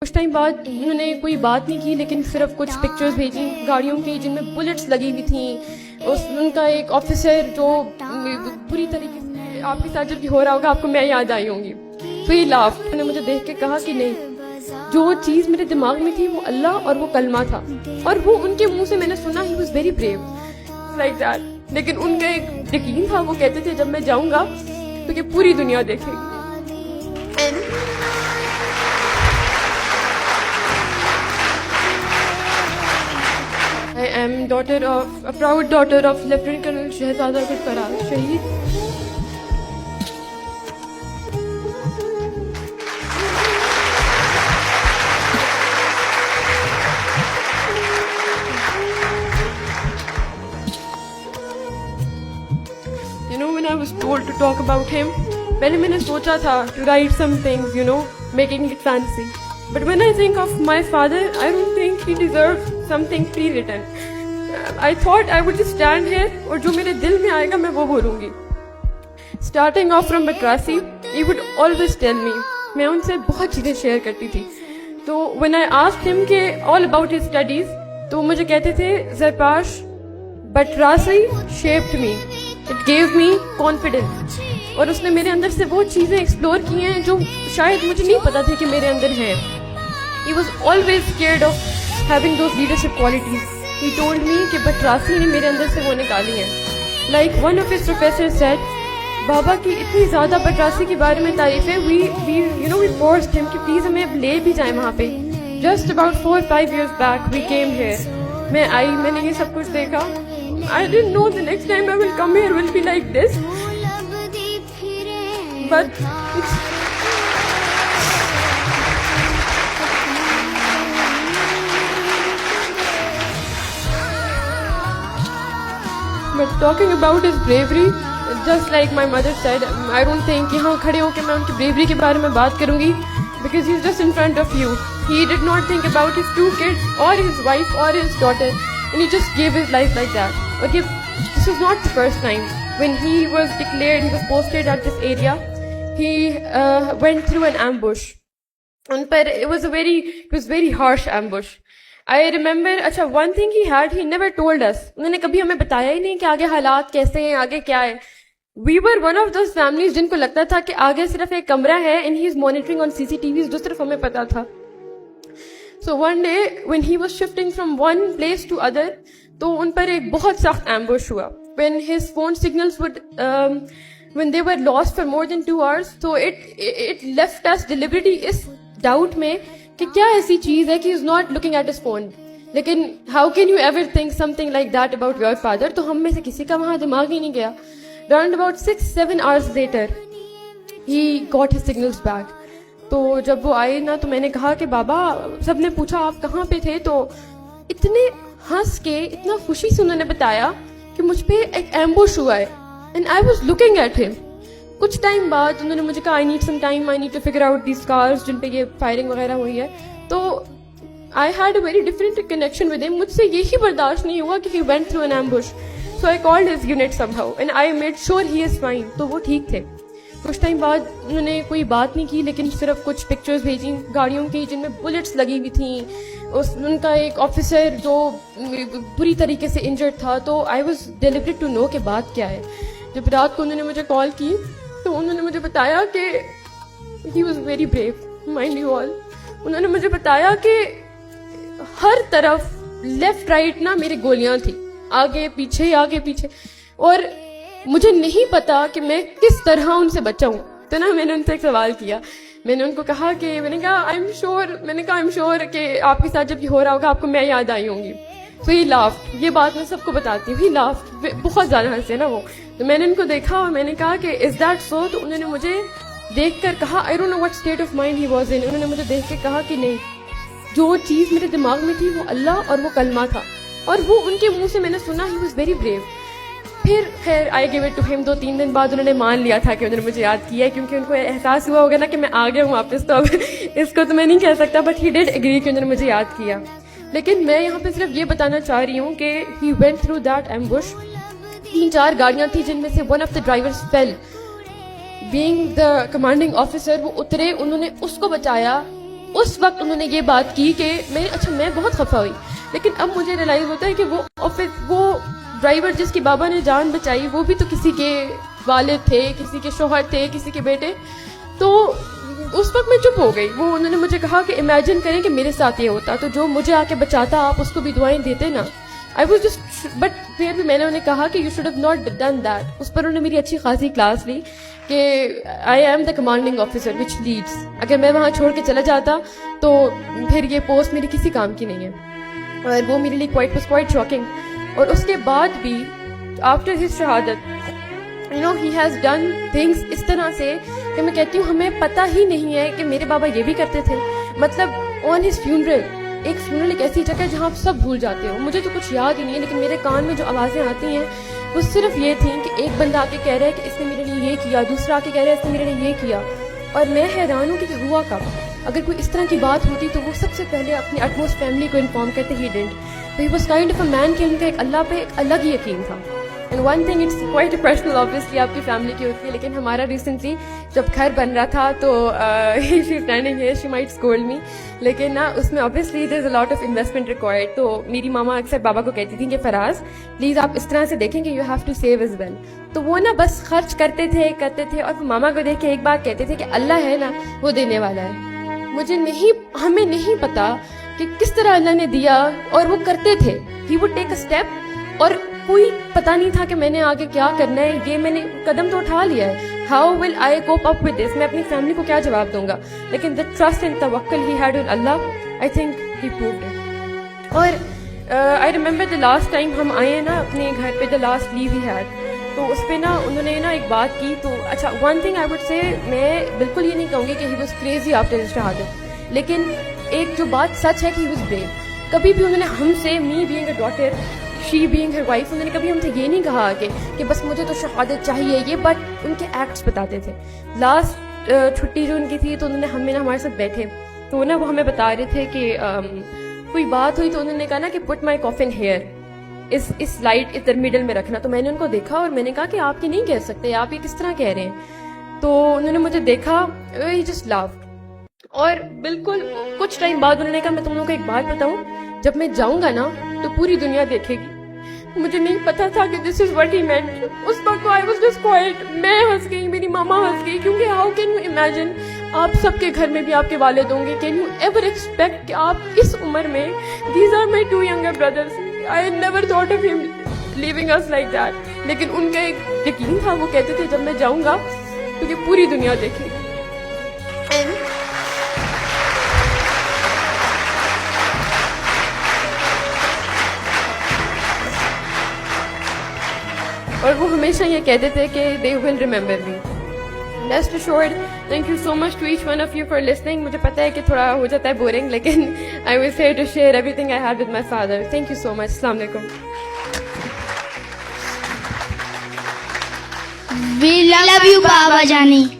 کچھ ٹائم بعد انہوں نے کوئی بات نہیں کی لیکن صرف کچھ پکچرز بھیجی گاڑیوں کی جن میں بلٹس لگی ہوئی تھیں. ان کا ایک آفیسر جو بری طریقے سے آپ کے ساتھ جب ہو رہا ہوگا آپ کو میں یاد آئی ہوں گی. تو یہ لاف انہوں نے مجھے دیکھ کے کہا کہ نہیں، جو چیز میرے دماغ میں تھی وہ اللہ اور وہ کلمہ تھا، اور وہ ان کے منہ سے میں نے سنا he was very brave like that. لیکن ان کا ایک یقین تھا، وہ کہتے تھے جب میں جاؤں گا تو یہ پوری دنیا دیکھے گی. I am a proud daughter of Lieutenant Colonel Shehzada Gurfaraz, Shaheed. You know, when I was told to talk about him, میں نے سوچا تھا to write some things, you know, making it fancy. But when I think of my father, I don't think he deserves something pre-written. I thought I would just stand here اور جو میرے دل میں آئے گا میں وہ بولوں گی. Starting off from Batrasi, he would always tell me. میں ان سے بہت چیزیں شیئر کرتی تھی. تو when I asked him کہ all about his studies, تو مجھے کہتے تھے زرپاش Batrasi shaped me. It gave me confidence. اور اس نے میرے اندر سے وہ چیزیں ایکسپلور کی ہیں جو شاید مجھے نہیں پتا تھی کہ میرے اندر ہیں. He was always scared of having those leadership qualities. He told me کہ بٹراسی نے میرے اندر سے وہ نکالی ہیں. Like one of his professors said, بابا کی اتنی زیادہ بٹراسی کے بارے میں تعریفیں we forced him کہ پلیز ہمیں اب لے بھی جائیں وہاں پہ. Just about 4-5 years back we came here. میں آئی، میں نے یہ سب کچھ دیکھا. I didn't know the next time I will come here will be like this. But talking about his bravery, just like my mother said, I don't think یہاں کھڑے ہو کے میں ان کی bravery کے بارے میں بات کروں گی because he's just in front of you. He did not think about his 2 kids or his wife or his daughter, and he just gave his life like that. Okay, this was not the first time. When he was declared, he was posted at this area, he went through an ambush. But it was very harsh ambush. I remember, one thing he had, he never told us. انہوں نے کبھی ہمیں بتایا ہی نہیں کہ آگے حالات کیسے ہیں، آگے کیا ہے. We were one of those families جن کو لگتا تھا کہ آگے صرف ایک کمرہ ہے and he is monitoring on CCTVs، جو صرف ہمیں پتا تھا. So one day when he was shifting from one place to other, تو ان پر ایک بہت سخت ambush ہوا. When his phone signals when they were lost for more than 2 hours, so it left us deliberately اس ڈاؤٹ میں کہ کیا ایسی چیز ہے کہ is not looking at his phone. لیکن how can you ever think something like that about your father. تو ہم میں سے کسی کا وہاں دماغ ہی نہیں گیا. Round about 6-7 hours later he got his signals back. تو جب وہ آئے نا تو میں نے کہا کہ بابا، سب نے پوچھا آپ کہاں پہ تھے، تو اتنے ہنس کے اتنا خوشی سے انہوں نے بتایا کہ مجھ پہ ایک ایمبوش ہوا ہے and I was looking at him. کچھ ٹائم بعد انہوں نے مجھے کہا I need some time, I need to figure out these cars جن پہ یہ فائرنگ وغیرہ ہوئی ہے. تو I had a very different connection with him. مجھ سے یہی برداشت نہیں ہوا کہ he went through an ambush. So I called his unit somehow and I made sure he is fine. تو وہ ٹھیک تھے. کچھ ٹائم بعد انہوں نے کوئی بات نہیں کی لیکن صرف کچھ پکچرز بھیجی گاڑیوں کی جن میں بلٹس لگی ہوئی تھیں. ان کا ایک آفیسر جو بری طریقے سے انجرڈ تھا. تو I was deliberate to know کہ بات کیا ہے. جب رات کو انہوں نے مجھے کال کی تو انہوں نے مجھے بتایا کہ he was very brave mind you all. انہوں نے مجھے بتایا کہ ہر طرف لیفٹ رائٹ نا میری گولیاں تھیں، آگے پیچھے آگے پیچھے، اور مجھے نہیں پتا کہ میں کس طرح ان سے بچاؤں. تو نا میں نے ان سے ایک سوال کیا. میں نے ان کو کہا کہ میں نے کہا آئی ایم شیور کہ آپ کے ساتھ جب یہ ہو رہا ہوگا آپ کو میں یاد آئی ہوں گی. تو یہ لافٹ، یہ بات میں سب کو بتاتی ہوں، ہی لافٹ، بہت زیادہ ہنسے نا وہ. تو میں نے ان کو دیکھا اور میں نے کہا کہ از دیٹ سو. تو انہوں نے مجھے دیکھ کر کہا I don't know what state of mind he was in. انہوں نے مجھے دیکھ کے کہا کہ نہیں، جو چیز میرے دماغ میں تھی وہ اللہ اور وہ کلمہ تھا، اور وہ ان کے منہ سے میں نے سنا ہی واز ویری بریو. پھر خیر آئی گیو اٹ ٹو ہم. 2-3 دن بعد انہوں نے مان لیا تھا کہ انہوں نے مجھے یاد کیا ہے، کیونکہ ان کو احساس ہوا ہوگا نا کہ میں آ گیا ہوں واپس. تو اب اس کو تو میں نہیں کہہ سکتا، بٹ ہی ڈیڈ ایگری کہ انہوں نے مجھے یاد کیا. لیکن میں یہاں پہ صرف یہ بتانا چاہ رہی ہوں کہ he went through that ambush. 3-4 گاڑیاں تھیں جن میں سے one of the drivers fell. Being the commanding officer وہ اترے، انہوں نے اس کو بچایا. اس وقت انہوں نے یہ بات کی کہ میں بہت خفا ہوئی. لیکن اب مجھے ریئلائز ہوتا ہے کہ وہ ڈرائیور جس کی بابا نے جان بچائی وہ بھی تو کسی کے والد تھے, کسی کے شوہر تھے, کسی کے بیٹے. تو اس وقت میں چپ ہو گئی. وہ انہوں نے مجھے کہا کہ امیجن کریں کہ میرے ساتھ یہ ہوتا تو جو مجھے آ کے بچاتا آپ اس کو بھی دعائیں دیتے نا. آئی واز جسٹ بٹ پھر بھی میں نے انہیں کہا کہ you should have not done that. اس پر انہوں نے میری اچھی خاصی کلاس لی کہ I am the commanding officer which leads. اگر میں وہاں چھوڑ کے چلا جاتا تو پھر یہ پوسٹ میری کسی کام کی نہیں ہے. اور وہ میرے لیے کوائٹ شاکنگ. اور اس کے بعد بھی آفٹر ہز شہادت ہی ہیز ڈن تھنگس اس طرح سے کہ میں کہتی ہوں ہمیں پتہ ہی نہیں ہے کہ میرے بابا یہ بھی کرتے تھے. مطلب آن ہز فیونرل, ایک فیونرل ایک ایسی جگہ ہے جہاں آپ سب بھول جاتے ہو. مجھے تو کچھ یاد ہی نہیں ہے, لیکن میرے کان میں جو آوازیں آتی ہیں وہ صرف یہ تھیں کہ ایک بندہ آ کے کہہ رہا ہے کہ اس نے میرے لیے یہ کیا, دوسرا آ کے کہہ رہا ہے اس نے میرے لیے یہ کیا. اور میں حیران ہوں کہ ہوا کب. اگر کوئی اس طرح کی بات ہوتی تو وہ سب سے پہلے اپنی اٹموسٹ فیملی کو انفارم کرتے. He didn't. تو ہی واز کائنڈ آف اے مین کہ ان کا ایک اللہ پہ ایک الگ ہی یقین تھا. And one thing it's quite personal, obviously آپ کی فیملی کی ہوتی ہے, لیکن ہمارا ریسنٹلی جب گھر بن رہا تھا تو she standing here, she might scold me, لیکن نا اس میں obviously there is a lot of investment required. تو میری ماما اکثر بابا کو کہتی تھیں کہ فراز پلیز آپ اس طرح سے دیکھیں کہ you have to save as well. تو وہ نا بس خرچ کرتے تھے. اور ماما کو دیکھ کے ایک بات کہتے تھے کہ اللہ ہے نا وہ دینے والا ہے. ہمیں نہیں پتا کہ کس طرح اللہ نے دیا, اور وہ کرتے تھے. He would take a step, اور کوئی پتا نہیں تھا کہ میں نے آگے کیا کرنا ہے. یہ میں نے قدم تو اٹھا لیا ہے, how will I cope up with this, میں اپنی فیملی کو کیا جواب دوں گا. لیکن دا ٹرسٹ اینڈ توکل he had on Allah, I think he proved it. اور I remember the last time ہم آئے ہیں نا اپنے گھر پہ, the last leave he had, تو اس پہ نا انہوں نے نا ایک بات کی. تو اچھا one thing I would say, میں بالکل یہ نہیں کہوں گی کہ he was crazy after his شہادت, لیکن ایک جو بات سچ ہے کہ ہی واز بریو. کبھی بھی انہوں نے ہم سے, me being a daughter, she being Hare wife, انہوں نے کبھی ہم سے یہ نہیں کہا کہ بس مجھے تو شہادت چاہیے یہ, بٹ ان کے ایکٹس بتاتے تھے. لاسٹ چھٹی جو ان کی تھی تو انہوں نے ہمارے ساتھ بیٹھے, تو نا وہ ہمیں بتا رہے تھے کہ کوئی بات ہوئی تو انہوں نے کہا نا کہ پٹ مائی کافن ہیئر, اس لائٹ ادھر مڈل میں رکھنا. تو میں نے ان کو دیکھا اور میں نے کہا کہ آپ یہ نہیں کہہ سکتے, آپ یہ کس طرح کہہ رہے ہیں. تو انہوں نے مجھے دیکھا, ہی جسٹ لافڈ. اور بالکل کچھ ٹائم بعد انہوں نے کہا میں تم لوگوں کو ایک بات بتاؤں, جب میں جاؤں گا نا تو پوری دنیا دیکھے گی. مجھے نہیں پتا تھا کہ دس از واٹ ہی مینٹ. اس وقت آئی واز جسٹ کوائٹ. میں ہنس گئی, میری ماما ہنس گئی, کیونکہ ہاؤ کین یو امیجن, آپ سب کے گھر میں بھی آپ کے والد ہوں گے, کین یو ایور ایکسپیکٹ کہ آپ اس عمر میں, these are my 2 younger brothers, I never thought of ہم لیونگ اس لائک دیٹ. لیکن ان کا ایک یقین تھا, وہ کہتے تھے جب میں جاؤں گا تو یہ پوری دنیا دیکھے گی. اور وہ ہمیشہ یہ کہتے تھے کہ they will remember me. Rest assured, thank you so much to each one of you for listening. مجھے پتا ہے کہ تھوڑا ہو جاتا ہے بورنگ, لیکن I was here to share everything I had with my father. Thank you so much. السلام علیکم. We love you, Baba Jani.